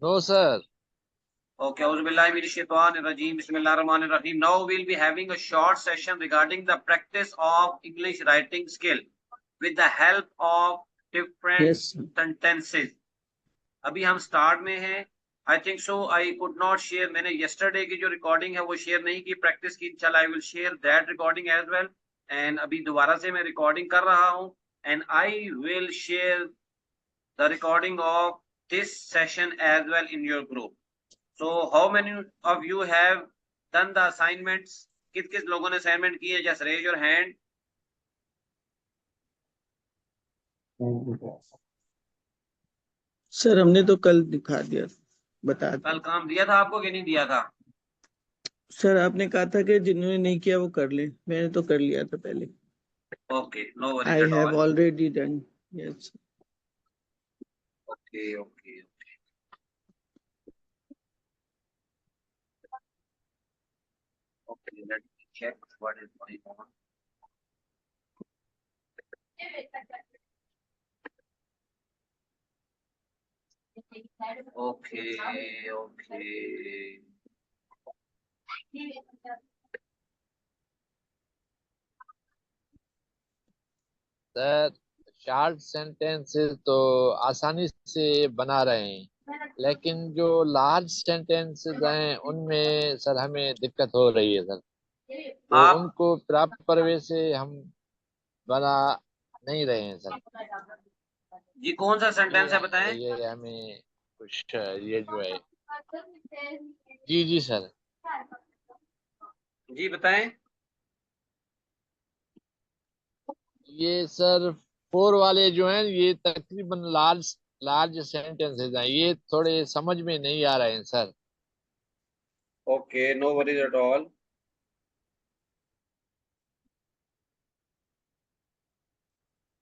No, sir. Okay, Auzubillahiminash-shaytanir-rajeem. Bismillahir-rahmanir-rahim. Now we'll be having a short session regarding the practice of English writing skill with the help of different Yes. sentences. अभी हम start में हैं. I think so I could not share. मैंने yesterday की जो recording है वो share नहीं की, प्रैक्टिस की. इंशाल्लाह I will share that recording as well. And अभी दोबारा से मैं रिकॉर्डिंग कर रहा हूं. And I will share the recording of this session as well in your group. So how many of you have done the assignments? किस किस लोगों ने असाइनमेंट किए? Just raise your hand. Sir हमने तो कल दिखा दिया, बता कल दिया। काम दिया था आपको कि नहीं दिया था? सर आपने कहा था कि जिन्होंने नहीं किया वो कर ले, मैंने तो कर लिया था पहले। Okay, no worries I at have all. Already done. Yes. Okay, okay. Okay, let me check what is going on. Okay, okay. Sir short sentences तो आसानी से बना रहे हैं, लेकिन जो लार्ज सेंटेंसेस हैं उनमें सर हमें दिक्कत हो रही है सर। तो आप उनको प्रॉपर वे से हम बना नहीं रहे हैं सर। जी कौन सा सेंटेंस है बताएं? ये हमें कुछ ये जो है। जी जी सर। जी बताएं. ये सर फोर वाले जो हैं ये तकरीबन लार्ज लार्ज सेंटेंसेस हैं, ये थोड़े समझ में नहीं आ रहे हैं sir. Okay, no worries at all.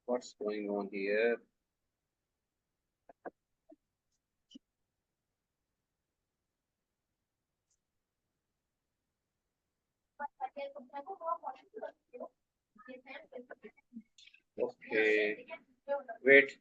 What's going on here? Okay, wait.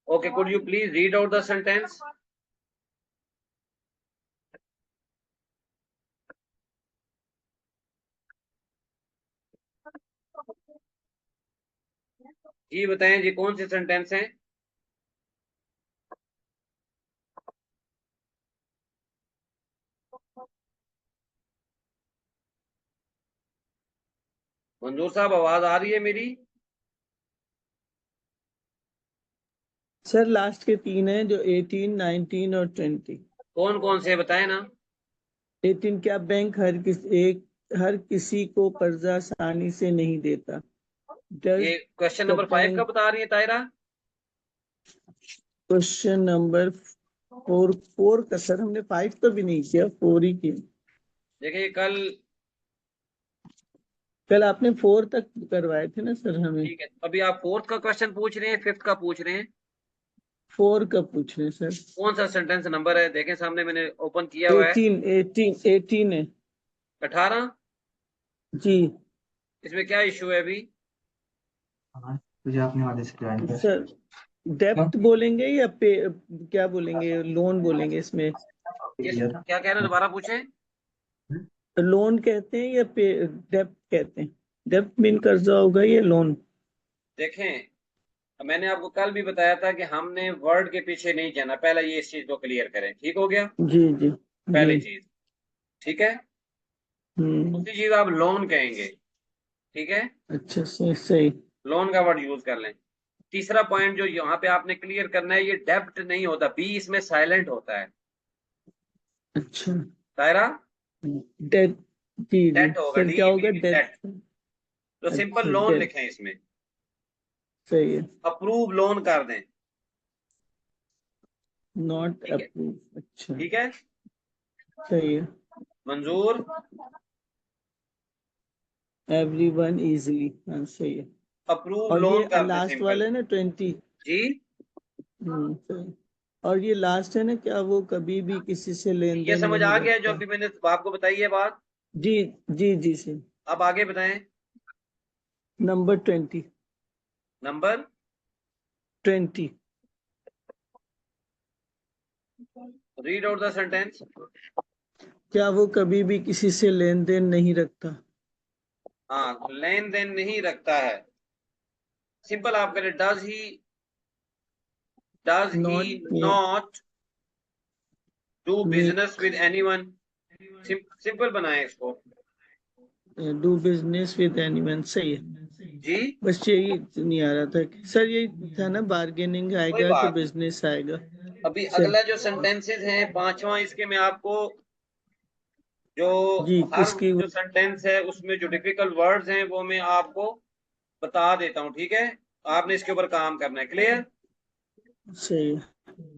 Okay, could you please read out the sentence? जी बताएं जी कौन से सेंटेंस हैं? मंजूर साहब आवाज आ रही है मेरी? सर लास्ट के 3 हैं, जो 18, 19 और 20। कौन कौन से बताएं ना. 18 क्या, बैंक हर किसी को कर्जा आसानी से नहीं देता। ये डज क्वेश्चन द नंबर 5 का बैंक। बता रही है तायरा? क्वेश्चन नंबर 4 का सर हमने 5 तो भी नहीं किया, 4 ही किया। देखिए कल आपने 4 तक करवाए थे ना सर हमें। ठीक है, अभी आप फोर्थ का क्वेश्चन पूछ रहे हैं, फिफ्थ का पूछ रहे हैं? 4 का पूछ रहे हैं सर। कौन सा सेंटेंस नंबर है? देखें सामने मैंने ओपन किया हुआ है. 18 है 18. जी। इसमें क्या इशू है अभी? तुझे अपने वाले से ज्वाइन कर। सर डेप्थ बोलेंगे या क्या बोलेंगे, लोन बोलेंगे इसमें? क्या कह रहे हैं, दोबारा पूछें. लोन कहते हैं या डेप्थ कहते हैं? डेप्थ मीन कर्जा होगा या लोन? देखें मैंने आपको कल भी बताया था कि हमने वर्ड के पीछे नहीं जाना. पहले ये इस चीज को क्लियर करें. ठीक हो गया? जी जी जी। पहली चीज. ठीक है. दूसरी चीज आप लोन कहेंगे. ठीक है, अच्छा सही सही। लोन का वर्ड यूज कर लें. तीसरा पॉइंट जो यहाँ पे आपने क्लियर करना है, ये डेप्ट नहीं होता, बी इसमें साइलेंट होता है. अच्छा। तायरा डेट। जी जी डेट होगा, सर, डी क्या बी होगा बी डेट? डेट. तो सिंपल अच्छा लोन डेट। लिखें इसमें. सही है। अप्रूव लोन कर दें. नॉट ठीक है, अप्रूव। अच्छा ठीक है. सही है। मंजूर. everyone easily, हाँ सही है। अप्रूव और लोन ये कर दे लास्ट सिंपल वाला है ना 20। जी। सही। और ये लास्ट है ना, क्या वो कभी भी किसी से लेन ये देन समझ नहीं आ गया जो रखता? अभी मैंने आपको बताई है बात। जी जी जी सर। अब आगे बताएं। Number 20। Number 20। Read out the sentence. क्या वो कभी भी किसी से लेन देन नहीं रखता? हाँ, लेन देन नहीं रखता है। सिंपल आप करें, does he not not do business make with anyone. Simple बनाएं इसको। डू बिजनेस विद एनीवन, सही है। जी, बस यही नहीं आ रहा था कि सर, यही था ना, बार्गेनिंग कोई आएगा कि बात। बिजनेस आएगा। अभी सही। अगला जो सेंटेंसेस हैं, पांचवा, इसके मैं आपको जो जी हर इसकी जो सेंटेंस है उसमें जो डिफिकल्ट वर्ड्स हैं वो मैं आपको बता देता हूँ, ठीक है। आपने इसके ऊपर काम करना है। क्लियर? सही है।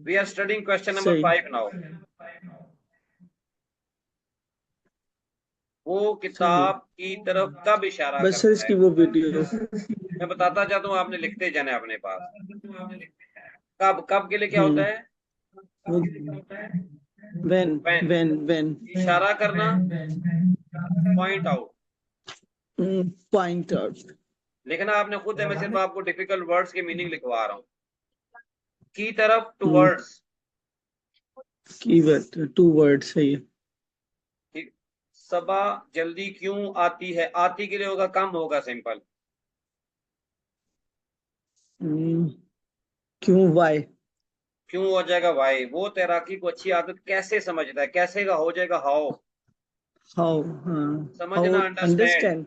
We are studing question number सही। 5 नाउ। वो सही है। किताब की तरफ कब इशारा बस सर करता है? इसकी वो वीडियो। मैं बताता चाहता हूँ, आपने लिखते जाना है अपने पास। कब, कब के लिए क्या होता है? वो व्हेन व्हेन। व्हेन व्हेन इशारा करना, पॉइंट आउट। Point out. लिखना आपने खुद है, मैं सिर्फ आपको डिफिकल्ट वर्ड्स के मीनिंग लिखवा रहा हूँ। की तरफ, टुवर्ड्स। कीवर्ड, टू वर्ड, सही है। ठीक। सबा जल्दी क्यों आती है? आती के लिए होगा, कम होगा, सिंपल। हम्म, क्यों, वाई। क्यों हो जाएगा वाई। वो तैराकी को अच्छी आदत कैसे समझता है? कैसे का हो जाएगा हाउ। हाउ, हाँ। हाउ, समझना, अंडरस्टैंड। अंडरस्टैंड।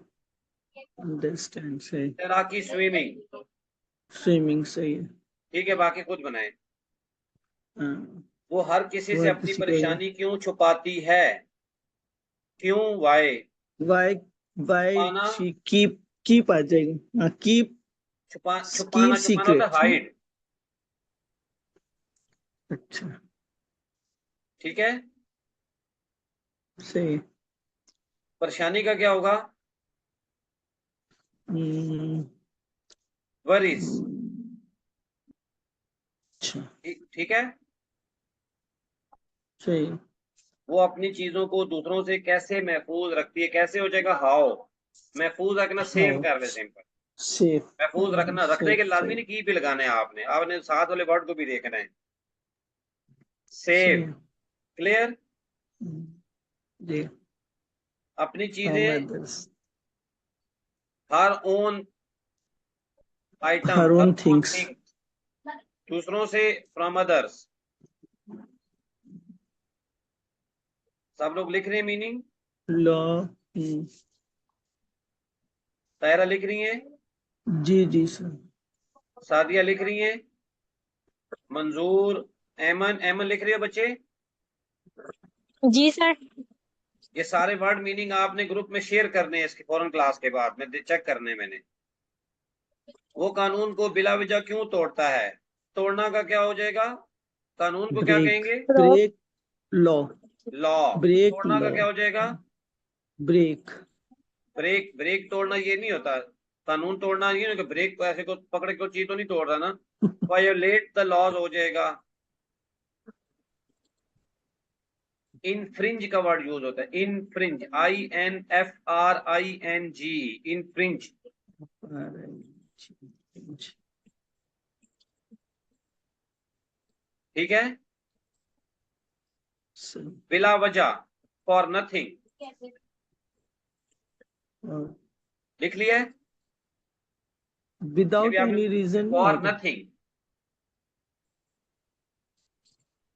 अंडरस्टैंड, सही। तैराकी, स्विमिंग। स्विमिंग, सही है। ठीक है, बाकी खुद बनाए। हाँ। वो हर किसी वो से हर अपनी किसी को, परेशानी क्यों छुपाती है? क्यों, वाई। वाई। वाई छुपाना, शी कीप आ जाएगी, हाँ, कीप। छुपाना कीप छुपाना होता है सीक्रेट। हाइड। अच्छा। ठीक है। सही। परेशानी का क्या होगा? हम्म, वरीज। अच्छा। ठीक है। सही। वो अपनी चीजों को दूसरों से कैसे महफूज रखती है? कैसे हो जाएगा हाउ। महफूज रखना, सेव हाउ, कर दे, सिंपल। सेफ। महफूज रखना, रखने सेफ, के लाजमी सही। नहीं की भी लगाने हैं आपने, आपने साथ वाले वर्ड को भी देखना है। सेव। सही। क्लियर? जी। अपनी फ्रॉम चीजें, others. Her own item, her her own own things. Thing, दूसरों से, फ्रॉम अदर्स। सब लोग लिख रहे हैं मीनिंग? लॉ। तायरा लिख रही है, जी जी सर। सादिया लिख रही है, मंजूर, एमन, एमन लिख रही है बच्चे। जी सर। ये सारे वर्ड मीनिंग आपने ग्रुप में शेयर करने हैं इसके फौरन क्लास के बाद में, चेक करने मैंने। वो कानून को बिला वजह क्यों तोड़ता है? तोड़ना का क्या हो जाएगा? कानून को क्या ब्रेक। कहेंगे? Break law. लॉ। ब्रेक तोड़ना का लॉ। क्या हो जाएगा? ब्रेक। ब्रेक। ब्रेक तोड़ना ये नहीं होता। कानून तोड़ना ये नहीं कि ब्रेक को ऐसे को पकड़े को चीज तो नहीं तोड़ रहा ना। वायोलेट द लॉज हो जाएगा। इनफ्रिंज का वर्ड यूज होता है, इनफ्रिंज, INFRING, इनफ्रिंज। ठीक है। बिला वजह, फॉर नथिंग। लिख लिया है? ये भी विदाउट आपने, एनी रीजन नहीं फॉर होगा। नथिंग।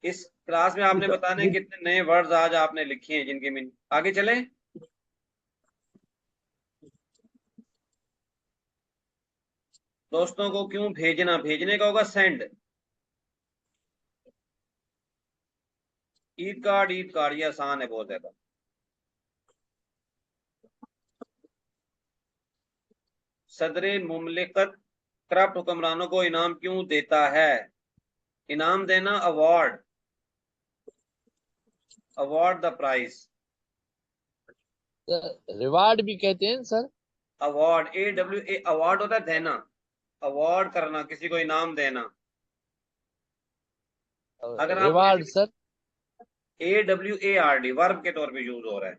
इस क्लास में आपने बताने कितने नए वर्ड्स आज आपने लिखे हैं जिनके मीनिंग। आगे चले। दोस्तों को क्यों भेजना? भेजने का होगा send. Eid card, Eid card, ये आसान है बहुत ज्यादा। सदरे मुमलिकत करप्ट हुक्मरानों को इनाम क्यों देता है? इनाम देना, award, award the prize. Reward भी कहते हैं सर। अवार्ड, AWA, अवार्ड होता है देना, अवार्ड करना, किसी को इनाम देना। अगर आपको रिवार्ड सर। AWARD वर्ब के तौर पे यूज हो रहा है।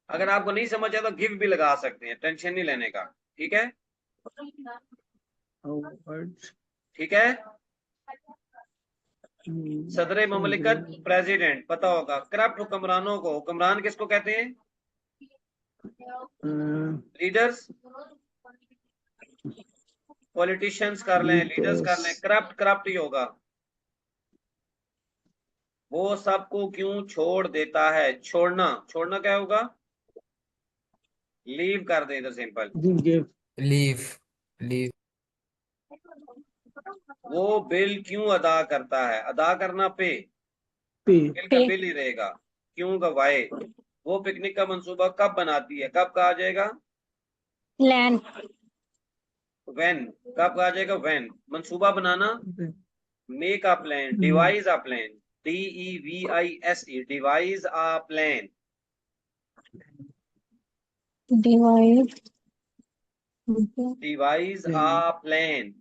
अगर आपको नहीं समझ आया तो गिव भी लगा सकते हैं, टेंशन नहीं लेने का, ठीक है? ठीक है। सदर ममलिकत, प्रेसिडेंट, पता होगा। करप्ट हुक्मरानों को, हुक्मरान किसको कहते हैं? लीडर्स, पॉलिटिशियंस कर लें, लीडर्स कर लें, करप्ट करप्ट ही होगा। वो सबको क्यों छोड़ देता है? छोड़ना, छोड़ना क्या होगा? लीव कर दें, तो सिंपल। Leave leave. वो बिल क्यों अदा करता है? अदा करना पे, बिल का पे। बिल ही रहेगा। क्यों का वाई। वो पिकनिक का मंसूबा कब बनाती है? कब कहा जाएगा? लैंड। व्हेन, कब कहा जाएगा? व्हेन। मंसूबा बनाना, make a plan, devise a plan, DEVISE, devise a plan. Divide. Devise a plan.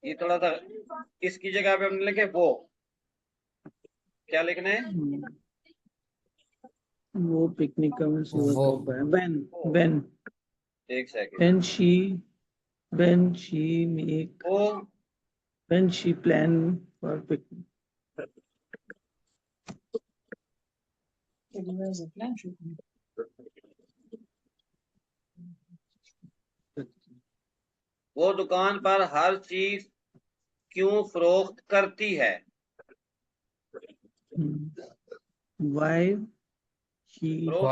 ये थोड़ा सा इसकी जगह पे हमने लिखे वो, क्या लिखना है? वो पिकनिक का मंसूबा वो। कब है? when एक सेकंड। when she make वो when she plan for picnic. वो दुकान पर हर चीज क्यों फरोख्त करती है? Why she फरोख्त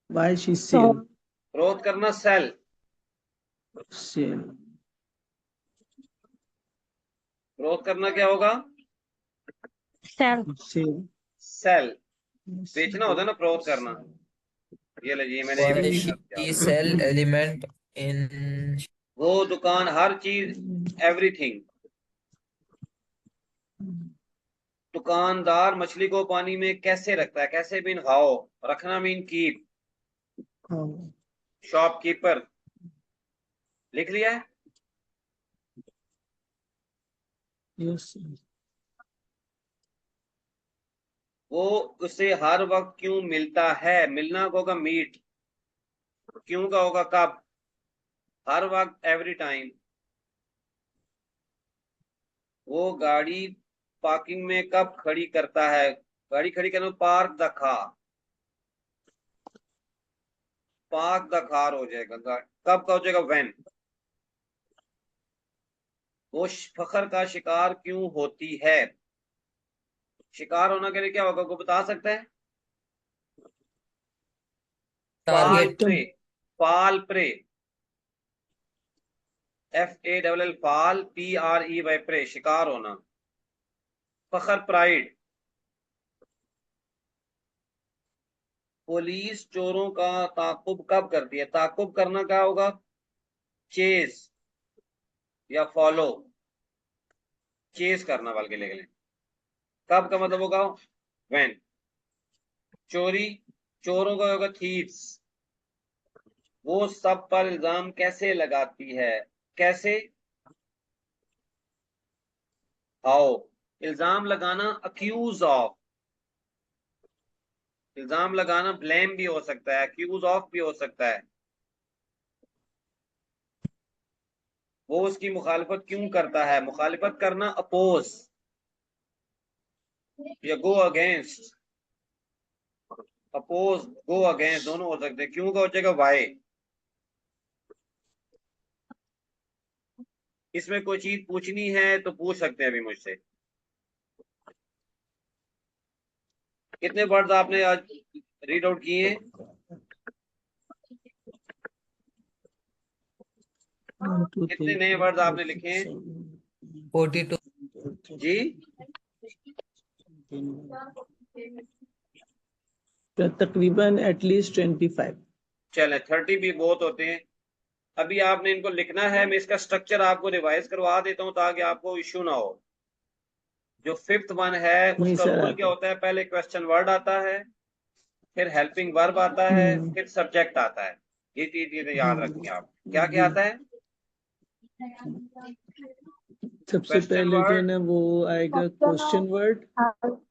Why करना, sell फरोख्त करना, सेल। फरोख्त करना क्या होगा? सेल। सेल। बेचना होता है ना, फरोख्त करना। ये लीजिए, मैंने ये भी why लिखा she था। sell element in वो दुकान हर चीज, एवरीथिंग। दुकानदार मछली को पानी में कैसे रखता है? कैसे मीन हाउ, रखना मीन कीप। शॉपकीपर, लिख लिया है? yes वो उसे हर वक्त क्यों मिलता है? मिलना का होगा मीट, क्यों का होगा कब, हर वक्त, एवरी टाइम। वो गाड़ी पार्किंग में कब खड़ी करता है? गाड़ी खड़ी करना, park the car, park the car हो जाएगा। कब का हो जाएगा? व्हेन। वो फखर का शिकार क्यों होती है? शिकार होना के लिए क्या होगा, को बता सकता है? पाल target प्रे, पाल प्रे, FALL, फाल, PREY, प्रे, शिकार होना। फखर, प्राइड। पुलिस चोरों का ताकुब कब करती है? ताकुब करना क्या होगा? चेस या फॉलो, चेस करना बल्कि लिख लें। कब का मतलब होगा? व्हेन। चोरी, चोरों का होगा थीव्स। वो सब पर इल्जाम कैसे लगाती है? कैसे, हाउ। इल्जाम लगाना, अक्यूज ऑफ। इल्जाम लगाना ब्लेम भी हो सकता है, अक्यूज ऑफ भी हो सकता है। वो उसकी मुखालिफत क्यों करता है? मुखालिफत करना, अपोज या go against. Oppose, go against दोनों हो सकते हैं। क्यों का हो जाएगा? वाई। इसमें कोई चीज पूछनी है तो पूछ सकते हैं अभी मुझसे। कितने वर्ड्स आपने आज रीड आउट किए हैं? कितने नए वर्ड्स आपने लिखे हैं? 42 जी, तकरीबन एटलीस्ट 25। चले 30 भी बहुत होते हैं। अभी आपने इनको लिखना है। मैं इसका स्ट्रक्चर आपको रिवाइज करवा देता हूँ ताकि आपको इश्यू ना हो। जो 5th वन है नहीं उसका सर रूल आता क्या होता है, पहले क्वेश्चन वर्ड आता है, फिर हेल्पिंग वर्ब आता है, फिर सब्जेक्ट आता है। ये चीज याद रखिए आप। क्या क्या आता है? सबसे क्वेश्चन पहले जो है वर्ड, ना वो आएगा क्वेश्चन वर्ड,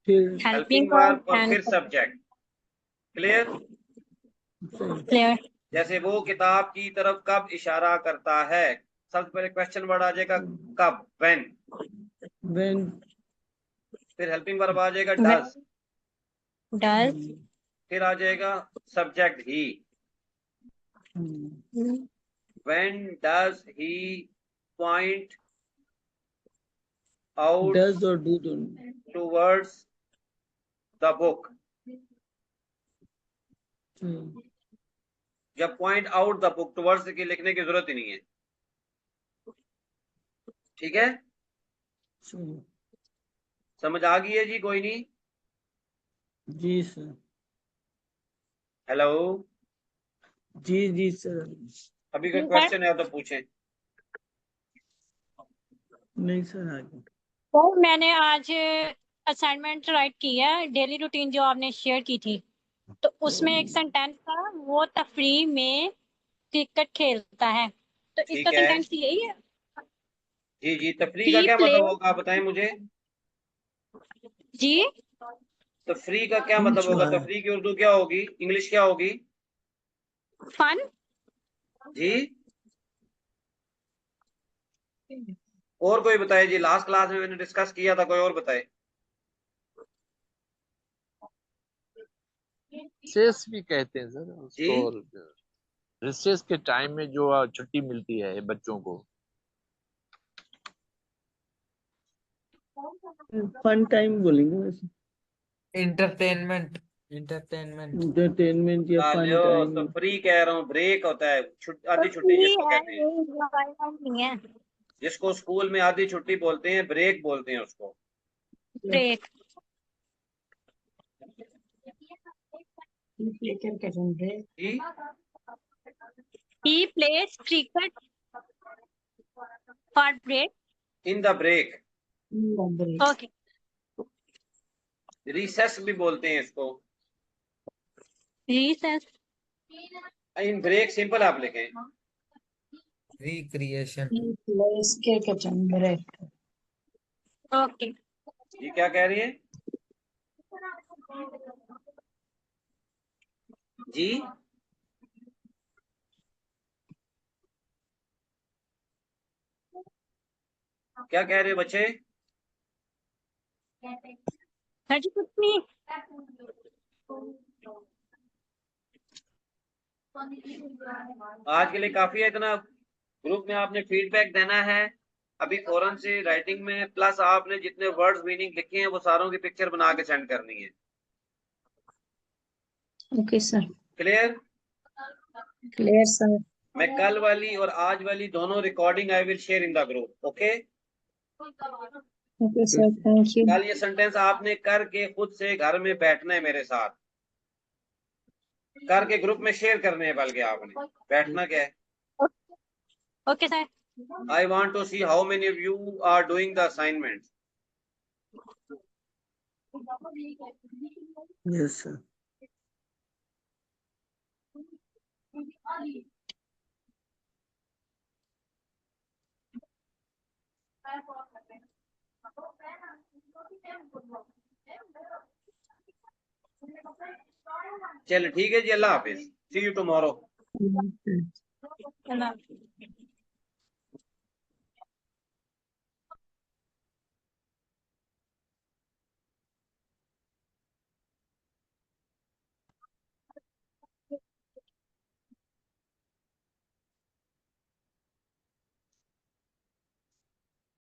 फिर हेल्पिंग हेल्पिंग वर्ब वर्ब और फिर एंड सब्जेक्ट। क्लियर? क्लियर। जैसे वो किताब की तरफ कब इशारा करता है, सबसे पहले क्वेश्चन वर्ड आ जाएगा कब, व्हेन। व्हेन, फिर हेल्पिंग वर्ब आ जाएगा डज। डज। फिर आ जाएगा सब्जेक्ट ही। व्हेन डज ही पॉइंट आउट डज और डू दोनों। Towards the book. जब point out the book, towards की लिखने की जरूरत ही नहीं है। ठीक है, समझ आ गई है जी? कोई नहीं? जी सर। हेलो, जी जी सर। अभी कोई सर क्वेश्चन है तो पूछें। नहीं सर आगे। सर मैंने आज असाइनमेंट राइट की है, डेली रूटीन जो आपने शेयर की थी, तो उसमें एक सेंटेंस था, वो तफरी में क्रिकेट खेलता है, तो इसका ठीक है सेंटेंस यही है। जी जी, तफरी का ही क्या प्ले। मतलब होगा बताएं मुझे। जी। तफरी का क्या मतलब होगा? तफरी की उर्दू क्या होगी, इंग्लिश क्या होगी? फन। जी, और कोई बताए जी? लास्ट क्लास में मैंने डिस्कस किया था, कोई और बताए। रिसेस भी कहते हैं सर जी, उसको। रिसेस के टाइम में जो छुट्टी मिलती है बच्चों को। फन टाइम बोलेंगे वैसे, entertainment entertainment एंटरटेनमेंट या फन लो टाइम। तफरी कह रहा हूँ, ब्रेक होता है, तो आधी छुट्टी फ्री जिसको है, कहते हैं, ये enjoyment नहीं है। जिसको स्कूल में आधी छुट्टी बोलते हैं, ब्रेक बोलते हैं उसको। ब्रेक। जी, he plays cricket for break. In the break. Okay. Recess भी बोलते हैं इसको। रिसेस। इन ब्रेक सिंपल आप लिखें। recreation okay. ये क्या कह रही है जी? क्या कह रहे हो बच्चे? सर जी कुछ नहीं। आज के लिए काफी है इतना। ग्रुप में आपने फीडबैक देना है अभी फौरन से राइटिंग में, प्लस आपने जितने वर्ड्स मीनिंग लिखे हैं वो सारों की पिक्चर बना के सेंड करनी है। Okay sir. Clear? Clear sir. मैं कल वाली और आज वाली दोनों recording I will share in the group. Okay, okay sir, thank you. कल ये सेंटेंस आपने करके खुद से घर में बैठना है, मेरे साथ करके ग्रुप में शेयर करने हैं, बल्कि आपने बैठना क्या है। Okay sir. I want to see how many of you are doing the assignment. Yes sir. चलो ठीक है जी, अल्लाह हाफिज, सी यू टुमारो। अल्लाह।